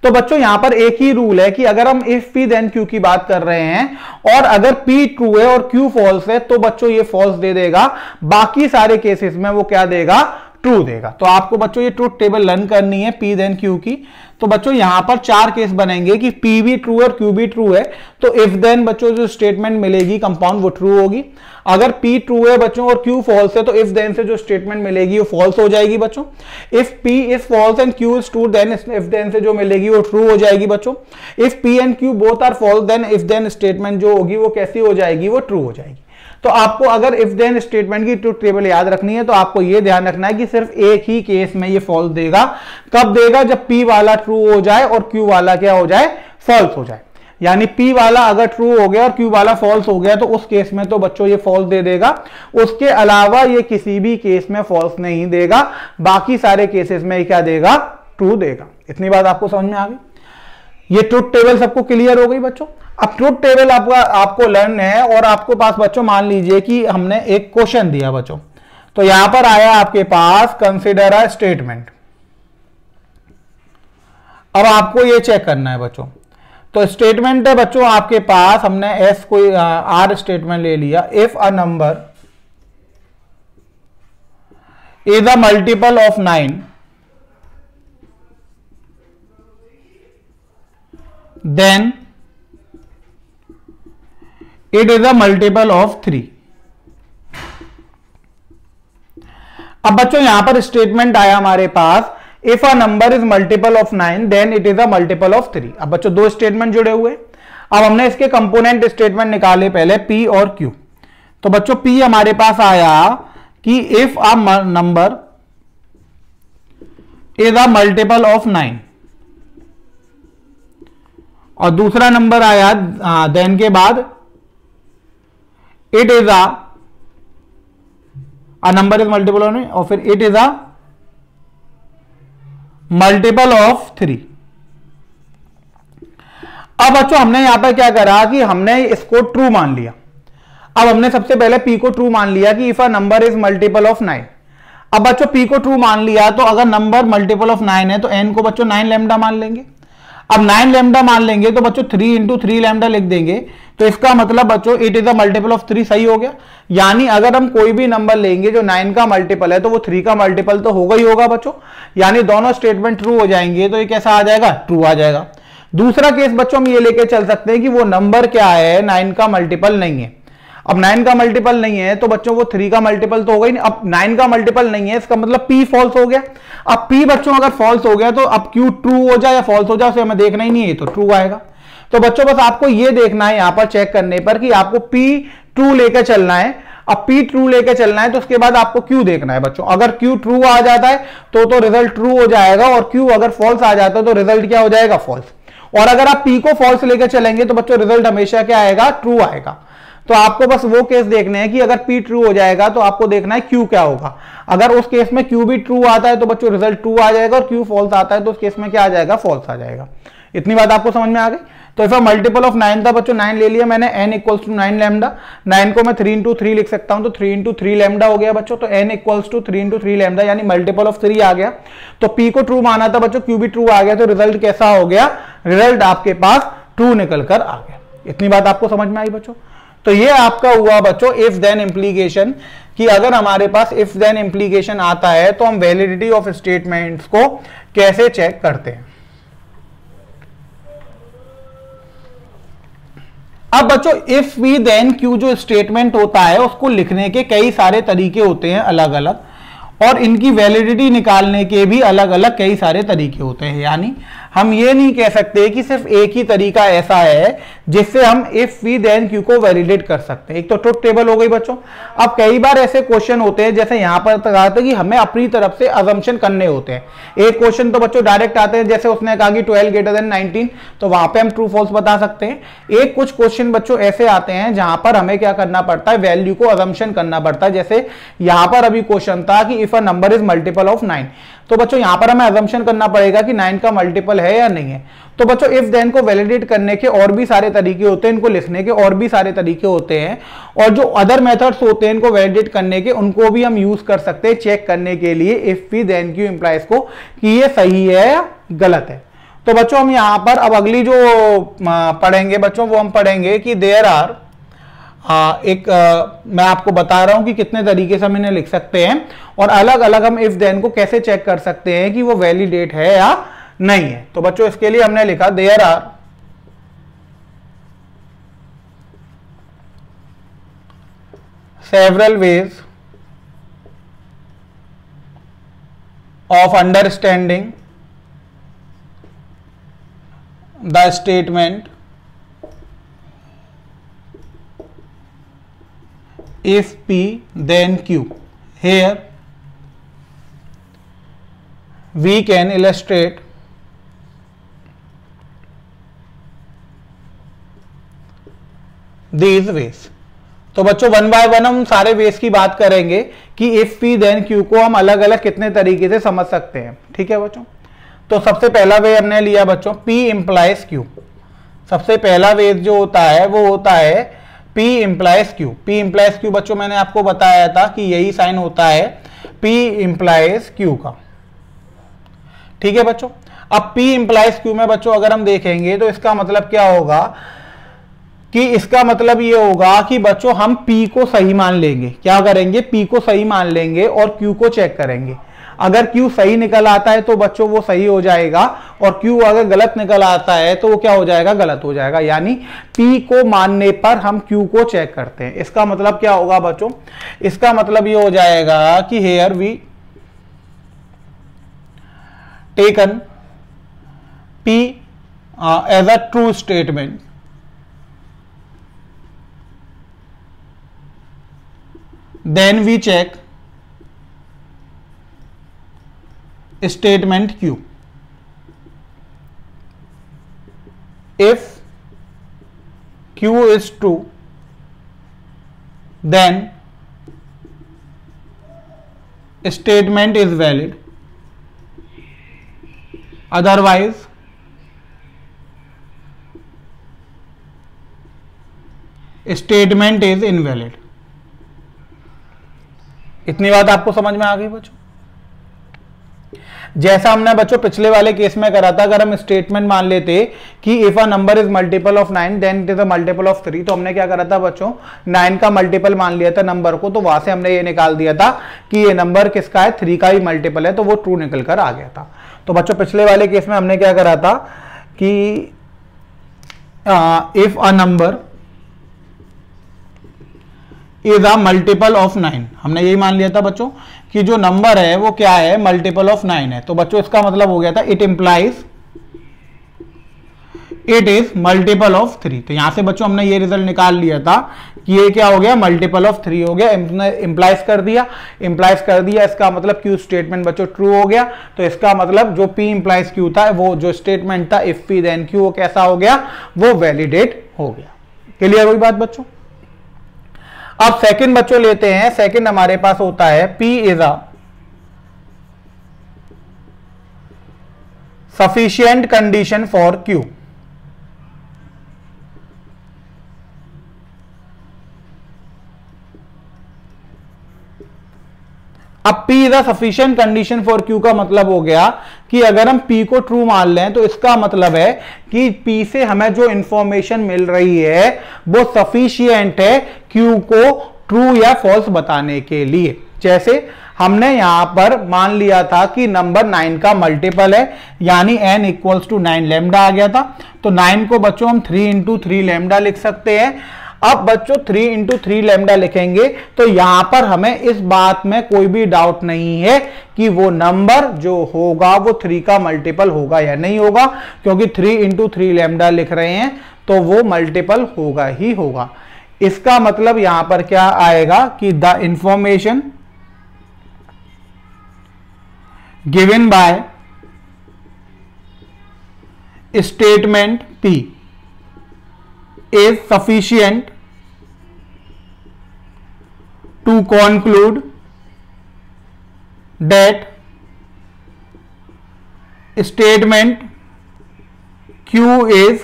तो बच्चों यहां पर एक ही रूल है कि अगर हम इफ पी देन क्यू की बात कर रहे हैं और अगर पी ट्रू है और क्यू फॉल्स है, तो बच्चों ये फॉल्स दे देगा, बाकी सारे केसेस में वो क्या देगा, ट्रू देगा। तो आपको बच्चों ये ट्रूथ टेबल लर्न करनी है पी देन क्यू की। तो बच्चों यहां पर चार केस बनेंगे कि पी भी ट्रू और क्यू भी ट्रू है, तो इफ देन बच्चों जो स्टेटमेंट मिलेगी कंपाउंड वो ट्रू होगी। अगर पी ट्रू है बच्चों और क्यू फॉल्स है, तो इफ देन से जो स्टेटमेंट मिलेगी वो फॉल्स हो जाएगी बच्चों। If P is false and Q is true, then if then से जो मिलेगी वो ट्रू हो जाएगी बच्चों। If P and Q both are false, then if then statement जो होगी वो कैसी हो जाएगी, वो ट्रू हो जाएगी। तो आपको अगर इफ देन स्टेटमेंट की ट्रुथ टेबल याद रखनी है, तो आपको यह ध्यान रखना है कि सिर्फ एक ही केस में ये फॉल्स देगा। कब देगा, जब पी वाला ट्रू हो जाए और क्यू वाला क्या हो जाए, फॉल्स हो जाए। यानी पी वाला अगर ट्रू हो गया और क्यू वाला फॉल्स हो गया, तो उस केस में तो बच्चों ये फॉल्स दे देगा। उसके अलावा ये किसी भी केस में फॉल्स नहीं देगा, बाकी सारे केसेस में क्या देगा, ट्रू देगा। इतनी बात आपको समझ में आ गई। ये ट्रुथ टेबल सबको क्लियर हो गई बच्चों। अब ट्रुथ टेबल आपको लर्न है और आपको पास बच्चों मान लीजिए कि हमने एक क्वेश्चन दिया बच्चों, तो यहां पर आया आपके पास कंसीडर अ स्टेटमेंट। अब आपको ये चेक करना है बच्चों, तो स्टेटमेंट है बच्चों आपके पास, हमने एस कोई आर स्टेटमेंट ले लिया। If a number is a multiple of 9 then it is a multiple of 3। अब बच्चों यहां पर स्टेटमेंट आया हमारे पास, if a number is multiple of 9 then it is a multiple of 3। अब बच्चों दो स्टेटमेंट जुड़े हुए, अब हमने इसके कंपोनेंट स्टेटमेंट निकाले पहले P और Q। तो बच्चों P हमारे पास आया कि if a number is a multiple of 9, और दूसरा नंबर आया देन के बाद it is a number is multiple of 9 और फिर it is a multiple of 3। अब बच्चों हमने यहां पर क्या करा कि हमने इसको ट्रू मान लिया। अब हमने सबसे पहले P को ट्रू मान लिया कि if a number is multiple of 9। अब बच्चों P को ट्रू मान लिया तो अगर नंबर मल्टीपल ऑफ 9 है तो n को बच्चों 9 लैम्डा मान लेंगे। अब 9 लैम्डा मान लेंगे तो बच्चों 3 इंटू 3 लैम्डा लिख देंगे, तो इसका मतलब बच्चों it is a multiple of 3 सही हो गया। यानी अगर हम कोई भी नंबर लेंगे जो 9 का मल्टीपल है तो वो 3 का मल्टीपल तो होगा ही होगा बच्चों, यानी दोनों स्टेटमेंट ट्रू हो जाएंगे, तो ये कैसा आ जाएगा, ट्रू आ जाएगा। दूसरा केस बच्चों हम ये लेके चल सकते हैं कि वो नंबर क्या है, 9 का मल्टीपल नहीं है। अब 9 का मल्टीपल नहीं है तो बच्चों वो 3 का मल्टीपल तो होगा ही नहीं। अब 9 का मल्टीपल नहीं है, इसका मतलब P फॉल्स हो गया। अब P बच्चों अगर फॉल्स हो गया तो अब Q ट्रू हो जाए या फॉल्स हो जाए उसे हमें देखना ही नहीं है, तो ट्रू आएगा। तो बच्चों बस आपको ये देखना है यहां पर चेक करने पर कि आपको P ट्रू लेकर चलना है। अब P ट्रू लेकर चलना है तो उसके बाद आपको Q देखना है बच्चों। अगर Q ट्रू आ जाता है तो रिजल्ट ट्रू हो जाएगा, और Q अगर फॉल्स आ जाता है तो रिजल्ट क्या हो जाएगा, फॉल्स। और अगर आप P को फॉल्स लेकर चलेंगे तो बच्चों रिजल्ट हमेशा क्या आएगा, ट्रू आएगा। तो आपको बस वो केस देखने हैं कि अगर P ट्रू हो जाएगा तो आपको देखना है Q क्या होगा। अगर उस केस में Q भी ट्रू आता है तो बच्चों रिजल्ट ट्रू आ जाएगा, और Q फॉल्स आता है तो उस केस में क्या आ जाएगा, फॉल्स आ जाएगा। इतनी बात आपको समझ में आ गई। तो इफ मल्टीपल ऑफ 9 था बच्चों, 9 ले लिया मैंने, n इक्वल्स टू 9 लैम्डा। 9 को मैं 3 इंटू 3 लिख सकता हूं, तो 3 इंटू 3 लैम्डा हो गया बच्चों। तो n equals to 3 into 3 lambda यानी मल्टीपल ऑफ 3 आ गया। तो P को ट्रू माना था बच्चों, Q भी ट्रू आ गया, तो रिजल्ट कैसा हो गया, रिजल्ट आपके पास ट्रू निकल कर आ गया। इतनी बात आपको समझ में आई बच्चों। तो ये आपका हुआ बच्चों इफ देन इंप्लीकेशन, कि अगर हमारे पास इफ देन इंप्लीकेशन आता है तो हम वैलिडिटी ऑफ स्टेटमेंट्स को कैसे चेक करते हैं। अब बच्चों इफ वी देन क्यू जो स्टेटमेंट होता है उसको लिखने के कई सारे तरीके होते हैं अलग अलग, और इनकी वैलिडिटी निकालने के भी अलग अलग कई सारे तरीके होते हैं। यानी हम ये नहीं कह सकते कि सिर्फ एक ही तरीका ऐसा है जिससे हम इफ वी देन क्यू को वैलिडेट कर सकते हैं। एक तो ट्रुथ टेबल हो गई बच्चों। अब कई बार ऐसे क्वेश्चन होते हैं जैसे यहां पर कहा था कि हमें अपनी तरफ से अजम्पशन करने होते हैं। एक क्वेश्चन तो बच्चों डायरेक्ट आते हैं, जैसे उसने कहा कि 12 ग्रेटर देन 19, तो वहां पे हम ट्रू फॉल्स बता सकते हैं। एक कुछ क्वेश्चन बच्चों ऐसे आते हैं जहां पर हमें क्या करना पड़ता है, वैल्यू को अजम्पशन करना पड़ता है। जैसे यहां पर अभी क्वेश्चन था कि if a number is multiple of 9, तो बच्चों यहां पर हमें अजम्पशन करना पड़ेगा कि 9 का मल्टीपल है या नहीं है। तो बच्चों इफ देन को वैलिडेट करने के और भी सारे तरीके होते हैं, इनको लिखने के और भी सारे तरीके होते हैं, और जो अदर मेथड्स होते हैं इनको वैलिडेट करने के, उनको भी हम यूज कर सकते हैं चेक करने के लिए if we then Q implies को कि ये सही है या गलत है। तो बच्चों हम यहां पर अब अगली जो पढ़ेंगे बच्चों वो हम पढ़ेंगे कि देयर आर मैं आपको बता रहा हूं कि कितने तरीके से हम इन्हें लिख सकते हैं, और अलग अलग हम इफ देन को कैसे चेक कर सकते हैं कि वो वैलिडेट है या नहीं है। तो बच्चों इसके लिए हमने लिखा there are several ways of understanding the statement if P then Q. Here we can illustrate these ways. तो बच्चों वन बाय वन हम सारे वेज की बात करेंगे कि इफ P then Q को हम अलग अलग कितने तरीके से समझ सकते हैं। ठीक है बच्चों। तो सबसे पहला वे हमने लिया बच्चों P implies Q। सबसे पहला वेज जो होता है वो होता है P implies Q। P implies Q बच्चों मैंने आपको बताया था कि यही साइन होता है P implies Q का। ठीक है बच्चों। अब P इंप्लाइज Q में बच्चों अगर हम देखेंगे तो इसका मतलब क्या होगा कि इसका मतलब ये होगा कि बच्चों हम P को सही मान लेंगे। क्या करेंगे? P को सही मान लेंगे और Q को चेक करेंगे। अगर Q सही निकल आता है तो बच्चों वो सही हो जाएगा, और Q अगर गलत निकल आता है तो वो क्या हो जाएगा? गलत हो जाएगा। यानी P को मानने पर हम Q को चेक करते हैं। इसका मतलब क्या होगा बच्चों? इसका मतलब ये हो जाएगा कि here we taken P as a true statement, then we check statement Q. If Q is true, then statement is valid, otherwise statement is invalid. इतनी बात आपको समझ में आ गई बच्चों? जैसा हमने बच्चों पिछले वाले केस में करा था, अगर हम स्टेटमेंट मान लेते कि if a number is multiple of 9 then it is a multiple of 3, तो हमने क्या करा था बच्चों? 9 का मल्टीपल मान लिया था नंबर को, तो वहां से हमने ये निकाल दिया था कि ये नंबर किसका है? 3 का ही मल्टीपल है, तो वो ट्रू निकल कर आ गया था। तो बच्चों पिछले वाले केस में हमने क्या करा था कि if a number is a multiple of 9, हमने यही मान लिया था बच्चों कि जो नंबर है वो क्या है? मल्टीपल ऑफ 9 है। तो बच्चों इसका मतलब हो गया था it implies it is multiple of 3। तो यहां से बच्चों हमने ये रिजल्ट निकाल लिया था कि ये क्या हो गया? मल्टीपल ऑफ 3 हो गया। इंप्लाइज कर दिया, इसका मतलब Q स्टेटमेंट बच्चों ट्रू हो गया। तो इसका मतलब जो P इंप्लाइज Q था, वो जो स्टेटमेंट था इफ P देन Q, वो कैसा हो गया? वो वैलिडेट हो गया। क्लियर हुई बात बच्चों? अब सेकंड बच्चों लेते हैं। सेकंड हमारे पास होता है P is a sufficient condition for Q। अब P is a sufficient condition for Q का मतलब हो गया कि अगर हम P को ट्रू मान लें तो इसका मतलब है कि P से हमें जो इंफॉर्मेशन मिल रही है वो सफिशिएंट है Q को ट्रू या फॉल्स बताने के लिए। जैसे हमने यहां पर मान लिया था कि नंबर 9 का मल्टीपल है, यानी n इक्वल्स टू 9 लैम्डा आ गया था। तो 9 को बच्चों हम 3 इंटू 3 लैम्डा लिख सकते हैं। अब बच्चों 3 इंटू 3 लैम्डा लिखेंगे तो यहां पर हमें इस बात में कोई भी डाउट नहीं है कि वो नंबर जो होगा वो 3 का मल्टीपल होगा या नहीं होगा, क्योंकि 3 इंटू 3 लैम्डा लिख रहे हैं तो वो मल्टीपल होगा ही होगा। इसका मतलब यहां पर क्या आएगा कि the information given by statement P is sufficient to conclude that statement Q is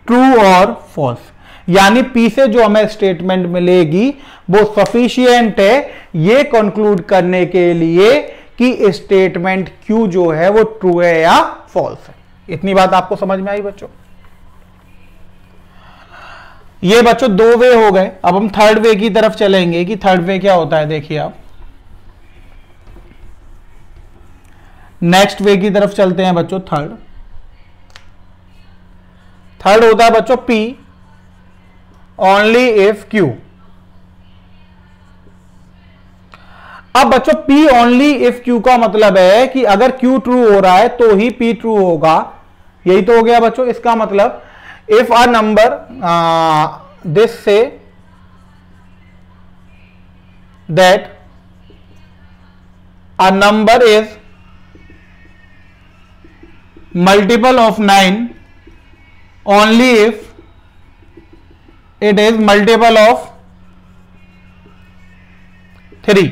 true or false। यानी P से जो हमें स्टेटमेंट मिलेगी वो सफिशिएंट है ये कंक्लूड करने के लिए कि स्टेटमेंट Q जो है वो ट्रू है या फॉल्स है। इतनी बात आपको समझ में आई बच्चों? ये बच्चों 2 वे हो गए। अब हम थर्ड वे की तरफ चलेंगे कि थर्ड वे क्या होता है। देखिए आप नेक्स्ट वे की तरफ चलते हैं बच्चों। थर्ड होता है बच्चों P ओनली इफ Q। अब बच्चों P ओनली इफ Q का मतलब है कि अगर Q ट्रू हो रहा है तो ही P ट्रू होगा। यही तो हो गया बच्चों। इसका मतलब if a number this say that a number is multiple of 9 only if it is multiple of 3।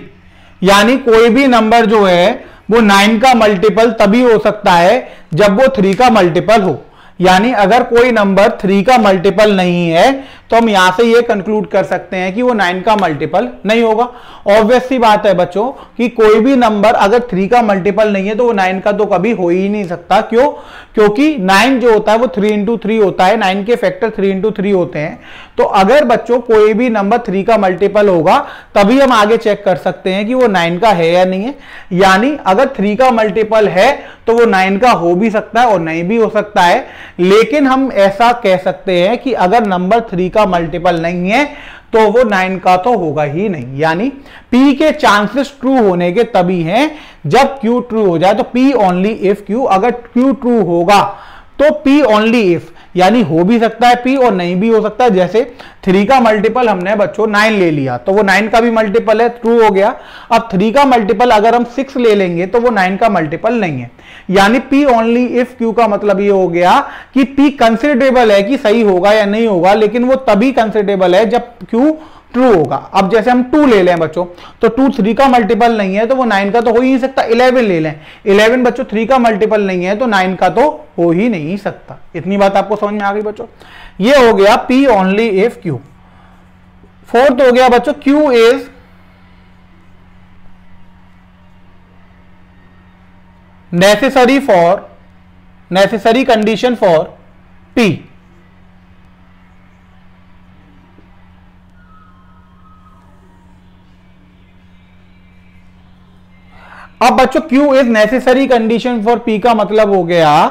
यानी कोई भी नंबर जो है वो 9 का मल्टीपल तभी हो सकता है जब वो 3 का मल्टीपल हो। यानी अगर कोई नंबर 3 का मल्टीपल नहीं है तो हम यहां से ये कंक्लूड कर सकते हैं कि वो 9 का मल्टीपल नहीं होगा। ऑब्वियस सी बात है बच्चों कि कोई भी नंबर अगर 3 का मल्टीपल नहीं है तो वो 9 का तो कभी हो ही नहीं सकता। क्यों? क्योंकि 9 जो होता है वो 3 इंटू 3 होता है, 9 के फैक्टर 3 इंटू 3 होते हैं। तो अगर बच्चों कोई भी नंबर 3 का मल्टीपल होगा तभी हम आगे चेक कर सकते हैं कि वो 9 का है या नहीं है। यानी अगर 3 का मल्टीपल है तो वो 9 का हो भी सकता है और नहीं भी हो सकता है, लेकिन हम ऐसा कह सकते हैं कि अगर नंबर 3 का मल्टीपल नहीं है तो वो 9 का तो होगा ही नहीं। यानी P के चांसेस ट्रू होने के तभी हैं जब Q ट्रू हो जाए। तो P ओनली इफ Q, अगर Q ट्रू होगा तो P ओनली इफ, यानी हो भी सकता है P और नहीं भी हो सकता है। जैसे 3 का मल्टीपल हमने बच्चों 9 ले लिया तो वो 9 का भी मल्टीपल है, ट्रू हो गया। अब 3 का मल्टीपल अगर हम 6 ले लेंगे तो वो 9 का मल्टीपल नहीं है। यानी P ओनली इफ Q का मतलब ये हो गया कि P कंसिडरेबल है कि सही होगा या नहीं होगा, लेकिन वो तभी कंसिडरेबल है जब Q ट्रू होगा। अब जैसे हम 2 ले लें बच्चों तो 2 3 का मल्टीपल नहीं है तो वो 9 का तो हो ही नहीं सकता। 11 ले लें, 11 बच्चों 3 का मल्टीपल नहीं है तो 9 का तो हो ही नहीं सकता। इतनी बात आपको समझ में आ गई बच्चों? ये हो गया P only if Q। Fourth हो गया बच्चों Q is necessary condition for P। अब बच्चों Q is necessary condition for P का मतलब हो गया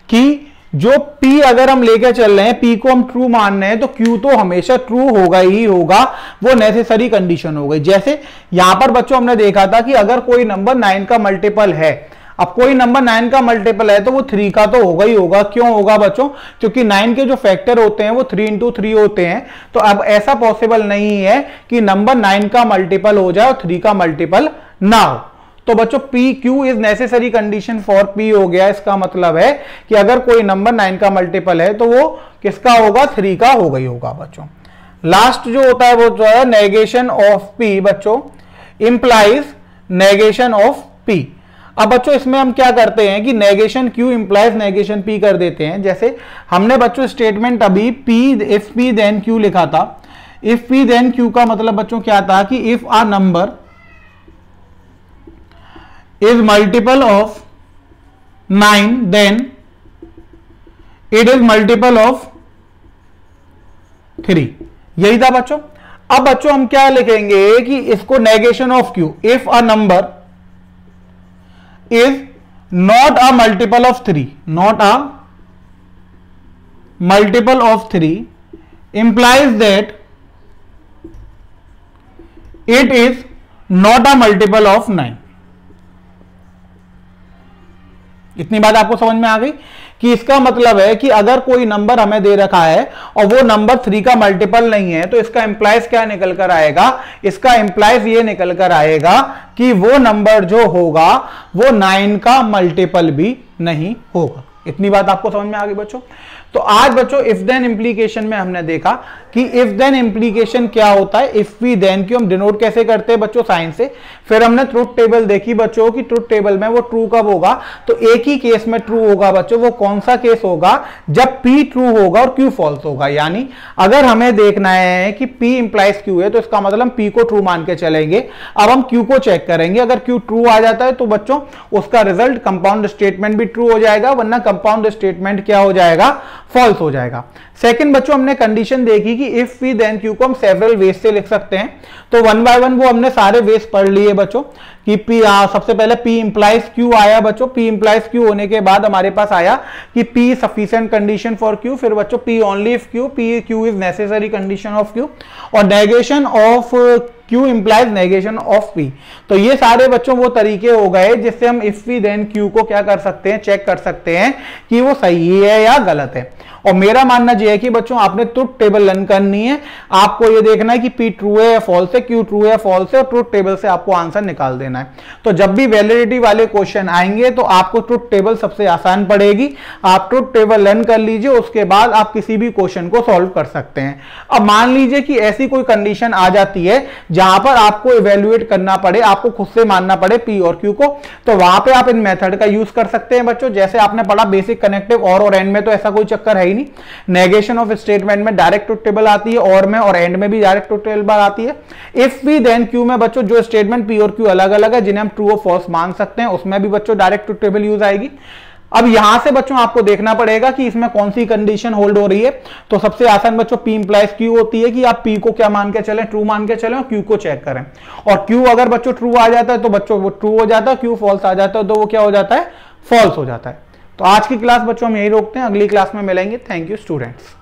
कि जो P अगर हम लेकर चल रहे हैं, P को हम ट्रू मान रहे हैं तो Q तो हमेशा ट्रू होगा ही होगा, वो नेसेसरी कंडीशन हो गई। जैसे यहां पर बच्चों हमने देखा था कि अगर कोई नंबर 9 का मल्टीपल है, अब कोई नंबर 9 का मल्टीपल है तो वो 3 का तो होगा ही होगा। क्यों होगा बच्चों? क्योंकि 9 के जो फैक्टर होते हैं वो 3 इंटू 3 होते हैं। तो अब ऐसा पॉसिबल नहीं है कि नंबर 9 का मल्टीपल हो जाए और 3 का मल्टीपल ना हो। तो बच्चों Q is necessary condition for P हो गया। इसका मतलब है कि अगर कोई नंबर 9 का मल्टीपल है तो वो किसका होगा? 3 का होगा ही होगा बच्चों। लास्ट जो होता है वो जो है नेगेशन ऑफ P बच्चों इंप्लाइज नेगेशन ऑफ P। अब बच्चों इसमें हम क्या करते हैं कि negation Q implies negation P कर देते हैं। जैसे हमने बच्चों स्टेटमेंट अभी इफ P देन Q लिखा था। इफ P देन Q का मतलब बच्चों क्या था कि if a number is multiple of 9 then it is multiple of 3। यही था बच्चों। अब बच्चों हम क्या लिखेंगे कि इसको negation of Q, if a number is not a multiple of 3, not a multiple of 3 implies that it is not a multiple of 9। इतनी बात आपको समझ में आ गई कि इसका मतलब है कि अगर कोई नंबर हमें दे रखा है और वो नंबर 3 का मल्टीपल नहीं है तो इसका इंप्लाइज क्या निकल कर आएगा? इसका इंप्लाइज ये निकल कर आएगा कि वो नंबर जो होगा वो 9 का मल्टीपल भी नहीं होगा। इतनी बात आपको समझ में आ गई बच्चों? तो आज बच्चों इफ देन इंप्लीकेशन में हमने देखा कि इफ देन इंप्लीकेशन क्या होता है, इफ वी देन की हम डिनोट कैसे करते हैं बच्चों? साइन से। फिर हमने ट्रुथ टेबल देखी बच्चों की ट्रुथ टेबल में वो ट्रू कब होगा? तो एक ही केस में ट्रू होगा बच्चों। वो कौन सा केस होगा? जब P ट्रू होगा और Q फॉल्स होगा। यानी अगर हमें देखना है कि P इंप्लाइज Q है तो इसका मतलब हम P को ट्रू मान के चलेंगे। अब हम Q को चेक करेंगे, अगर Q ट्रू आ जाता है तो बच्चों उसका रिजल्ट कंपाउंड स्टेटमेंट भी ट्रू हो जाएगा, वरना कंपाउंड स्टेटमेंट क्या हो जाएगा? फॉल्स हो जाएगा। सेकंड बच्चों हमने कंडीशन देखी कि इफ वी देन Q को हम सेवरल वेज से लिख सकते हैं। तो वन बाय वन वो हमने सारे वेज पढ़ लिए बच्चों कि P सबसे पहले P इंप्लाइज Q आया बच्चों। P इंप्लाइज Q होने के बाद हमारे पास आया कि P sufficient condition for Q। फिर बच्चों P only if Q, Q is necessary condition of Q और negation of Q implies negation of P। तो ये सारे बच्चों वो तरीके हो गए जिससे हम इफ वी देन Q को क्या कर सकते हैं? चेक कर सकते हैं कि वो सही है या गलत है। और मेरा मानना यह है कि बच्चों आपने ट्रुथ टेबल रन करनी है, आपको ये देखना है कि P ट्रू है या फॉल्स है, Q ट्रू है या फॉल्स है, और ट्रुथ टेबल से आपको आंसर निकाल देना है। तो जब भी वैलिडिटी वाले क्वेश्चन आएंगे तो आपको ट्रुथ टेबल सबसे आसान पड़ेगी। आप ट्रुथ टेबल रन कर लीजिए, उसके बाद आप किसी भी क्वेश्चन को सॉल्व कर सकते हैं। अब मान लीजिए कि ऐसी कोई कंडीशन आ जाती है जहां पर आपको इवेल्युएट करना पड़े, आपको खुद से मानना पड़े P और Q को, तो वहां पे आप इन मेथड का यूज कर सकते हैं बच्चों। जैसे आपने पढ़ा बेसिक कनेक्टिव और एंड में तो ऐसा कोई चक्कर है ही नहीं। नेगेशन ऑफ स्टेटमेंट में डायरेक्ट ट्रुथ टेबल आती है, और में और एंड में भी डायरेक्ट ट्रुथ टेबल आती है। इफ वी देन क्यू में बच्चों जो स्टेटमेंट पी और क्यू अलग अलग है, जिन्हें हम ट्रू और फॉल्स मान सकते हैं, उसमें भी बच्चों डायरेक्ट ट्रुथ टेबल यूज आएगी। अब यहां से बच्चों आपको देखना पड़ेगा कि इसमें कौन सी कंडीशन होल्ड हो रही है। तो सबसे आसान बच्चों पी इंप्लाइज क्यू होती है कि आप पी को क्या मान के चलें, ट्रू मान के चलें, और क्यू को चेक करें। और क्यू अगर बच्चों ट्रू आ जाता है तो बच्चों वो ट्रू हो जाता है, क्यू फॉल्स आ जाता है तो वो क्या हो जाता है, फॉल्स हो जाता है। तो आज की क्लास बच्चों हम यही रोकते हैं, अगली क्लास में मिलेंगे। Thank you students.